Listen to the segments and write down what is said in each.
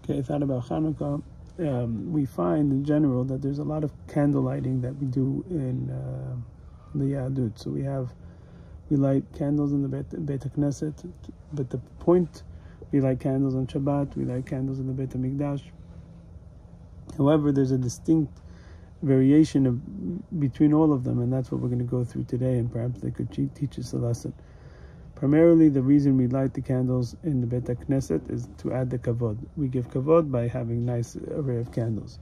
Okay, I thought about Chanukah. We find in general that there's a lot of candle lighting that we do in the Yahadut. So we light candles in the Beit HaKnesset, but the point, we light candles on Shabbat, we light candles in the Beit HaMikdash. However, there's a distinct variation between all of them, and that's what we're going to go through today, and perhaps they could teach us a lesson. Primarily, the reason we light the candles in the Beit HaKnesset is to add the kavod. We give kavod by having nice array of candles.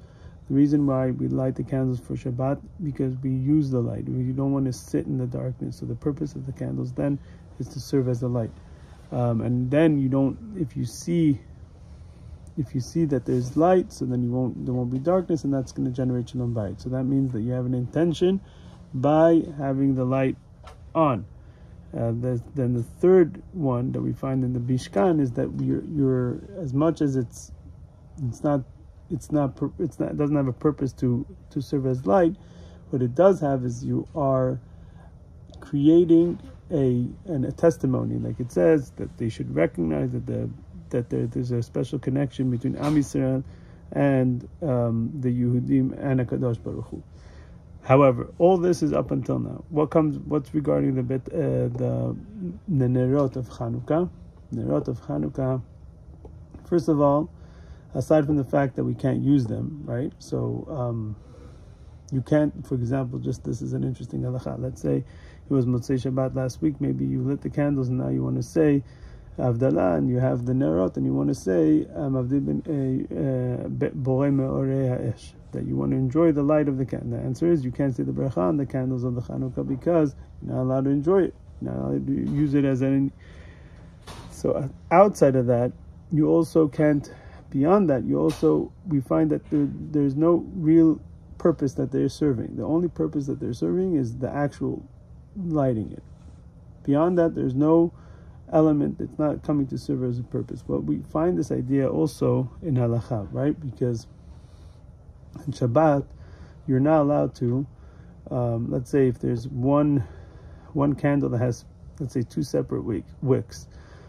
The reason why we light the candles for Shabbat, because we use the light. We don't want to sit in the darkness. So the purpose of the candles then is to serve as a light. And then you don't, if you see that there's light, so then there won't be darkness, and that's going to generate shalom bayit. So that means that you have an intention by having the light on. Then the third one that we find in the Bishkan is that you're as much as it doesn't have a purpose to serve as light. What it does have is you are creating a testimony, like it says that they should recognize that there's a special connection between Am Yisrael and the Yehudim and HaKadosh Baruch Hu. However, all this is up until now. What's regarding the nerot of Chanukah? Nerot of Chanukah. First of all, aside from the fact that we can't use them, right? So you can't, for example, this is an interesting halakha. Let's say it was Motzei Shabbat last week. Maybe you lit the candles and now you want to say Avdalah, and you have the nerot, and you want to say that you want to enjoy the light of the candle. The answer is you can't say the bracha on the candles of the Chanukah because you're not allowed to enjoy it. You're not allowed to use it as any. So outside of that, you also can't. Beyond that, we find that there's no real purpose that they're serving. The only purpose that they're serving is the actual lighting it. Beyond that, there's no element that's not coming to serve as a purpose. But we find this idea also in halakha, right? Because in Shabbat, you're not allowed to, let's say if there's one candle that has, let's say, two separate wicks.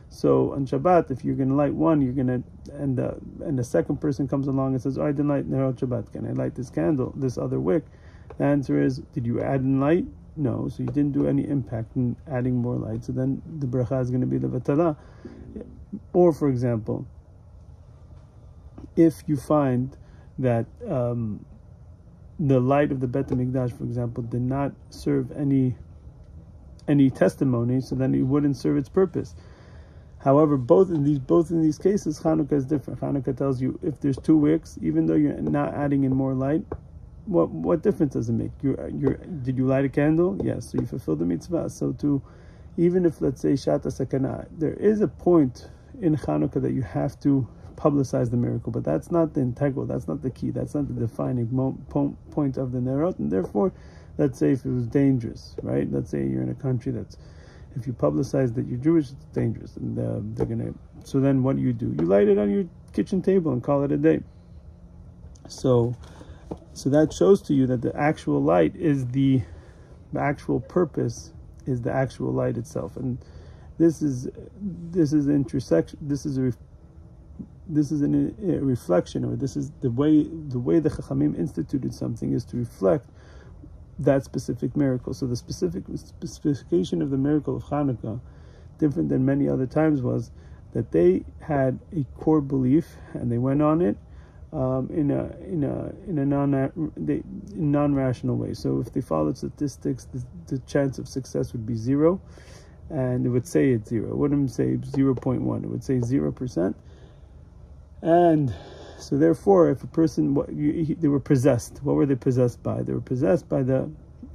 So on Shabbat, if you're going to light one, you're going to, and the second person comes along and says, oh, I didn't light Nerot Shabbat. Can I light this candle, this other wick? The answer is, did you add in light? No, so you didn't do any impact in adding more light. So then the bracha is going to be levatala. Or, for example, if you find that the light of the Beit HaMikdash, for example, did not serve any testimony, so then it wouldn't serve its purpose. However, both in these cases, Chanukah is different. Chanukah tells you if there's two wicks, even though you're not adding in more light, what difference does it make? Did you light a candle? Yes, so you fulfilled the mitzvah. So even if, let's say, Shata Sakana, there is a point in Chanukah that you have to publicize the miracle, but that's not the integral, that's not the key, that's not the defining point of the Nerot, and therefore, let's say if it was dangerous, right? Let's say you're in a country if you publicize that you're Jewish, it's dangerous, and so then what do? You light it on your kitchen table and call it a day. So that shows to you that the actual light is the actual purpose is the actual light itself, and this is intersection. This is a reflection, or this is the way the Chachamim instituted something is to reflect that specific miracle. So the specification of the miracle of Chanukah, different than many other times, was that they had a core belief and they went on it in a non-rational way. So if they followed statistics, the chance of success would be 0, and it would say it's 0. It wouldn't say 0.1. It would say 0%. And so therefore, if a person, they were possessed. What were they possessed by? They were possessed by the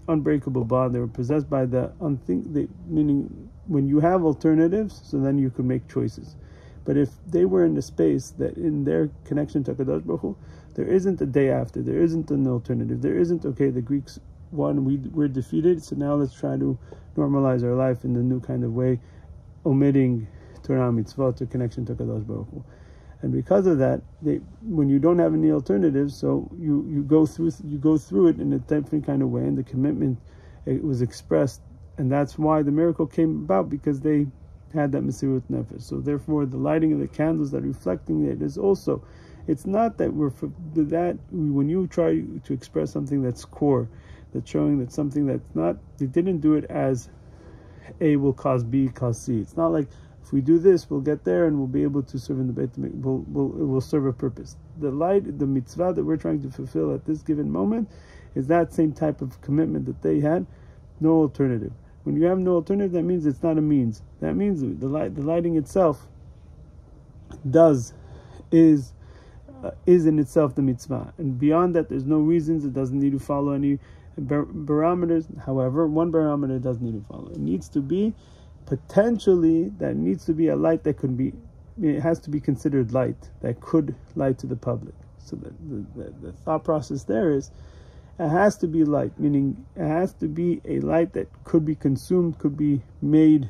unbreakable bond. They were possessed by meaning when you have alternatives, so then you can make choices. But if they were in a space that in their connection to HaKadosh Baruch Hu, there isn't a day after, there isn't an alternative, there isn't, okay, the Greeks won, we're defeated, so now let's try to normalize our life in a new kind of way, omitting Torah mitzvot to connection to HaKadosh Baruch Hu. And because of that, when you don't have any alternatives, so you go through it in a different kind of way, and the commitment, it was expressed, and that's why the miracle came about, because they had that Mesirut Nefesh. So therefore, the lighting of the candles that are reflecting it is also, it's not that when you try to express something that's core, that's showing that something that's not, they didn't do it as A will cause B cause C. It's not like if we do this, we'll get there and we'll be able to serve in the Beit HaMikdash. It will serve a purpose. The mitzvah that we're trying to fulfill at this given moment is that same type of commitment that they had, no alternative. When you have no alternative, that means it's not a means. That means the lighting itself is in itself the mitzvah, and beyond that, there's no reasons. It doesn't need to follow any barometers. However, one barometer does need to follow. It needs to be potentially, that needs to be a light that could be, it has to be considered light, that could light to the public. So the thought process there is, it has to be light, meaning it has to be a light that could be consumed, could be made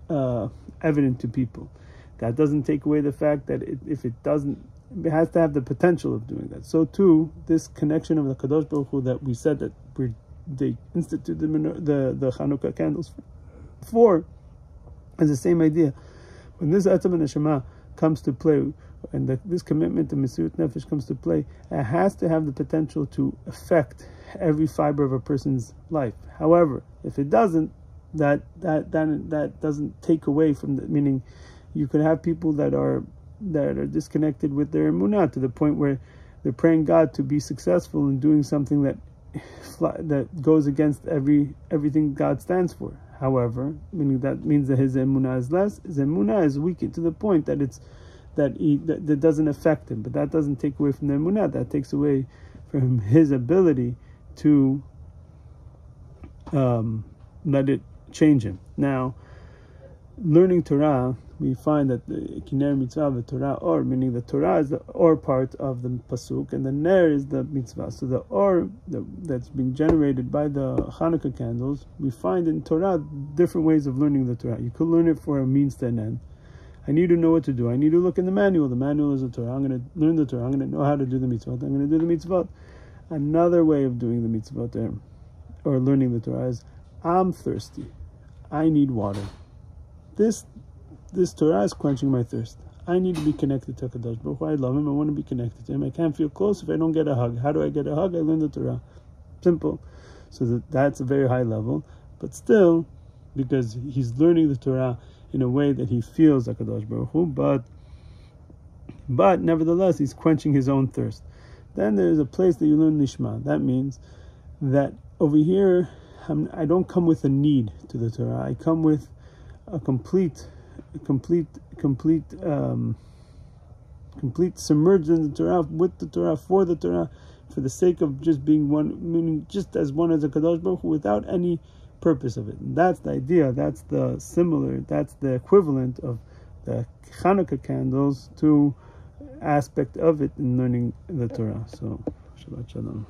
evident to people. That doesn't take away the fact that if it doesn't, it has to have the potential of doing that. So too, this connection of the Kadosh Baruch Hu that we said that they instituted the Chanukah candles for, is the same idea. When this Etzem and Neshama comes to play, and this commitment to Mesirut Nefesh comes to play, it has to have the potential to affect every fiber of a person's life. However, if it doesn't, that doesn't take away from the meaning. You could have people that are disconnected with their emunah to the point where they're praying God to be successful in doing something that goes against everything God stands for. However, meaning that means that his emunah is less. His emunah is weakened to the point that that doesn't affect him, but that doesn't take away from the emunah. That takes away from his ability to let it change him. Now, learning Torah, we find that the Kiner Mitzvah, the Torah Or, meaning the Torah is the Or part of the Pasuk, and the Ner is the Mitzvah. So the Or that's being generated by the Chanukah candles, we find in Torah different ways of learning the Torah. You could learn it for a means to an end. I need to know what to do. I need to look in the manual. The manual is the Torah. I'm going to learn the Torah. I'm going to know how to do the mitzvot. I'm going to do the mitzvot. Another way of doing the mitzvot there, or learning the Torah, is I'm thirsty. I need water. This Torah is quenching my thirst. I need to be connected to Kadosh Baruch Hu. I love him. I want to be connected to him. I can't feel close if I don't get a hug. How do I get a hug? I learn the Torah. Simple. So that's a very high level. But still, because he's learning the Torah in a way that he feels like Kadosh Baruch Hu, but nevertheless, he's quenching his own thirst. Then there's a place that you learn Nishma. That means that over here, I don't come with a need to the Torah. I come with a complete submerged in the Torah, with the Torah, for the sake of just being one, meaning just as one as a Kadosh Baruch Hu, without any purpose of it. And that's the idea. That's the equivalent of the Chanukah candles to aspect of it in learning the Torah. So, Shabbat Shalom.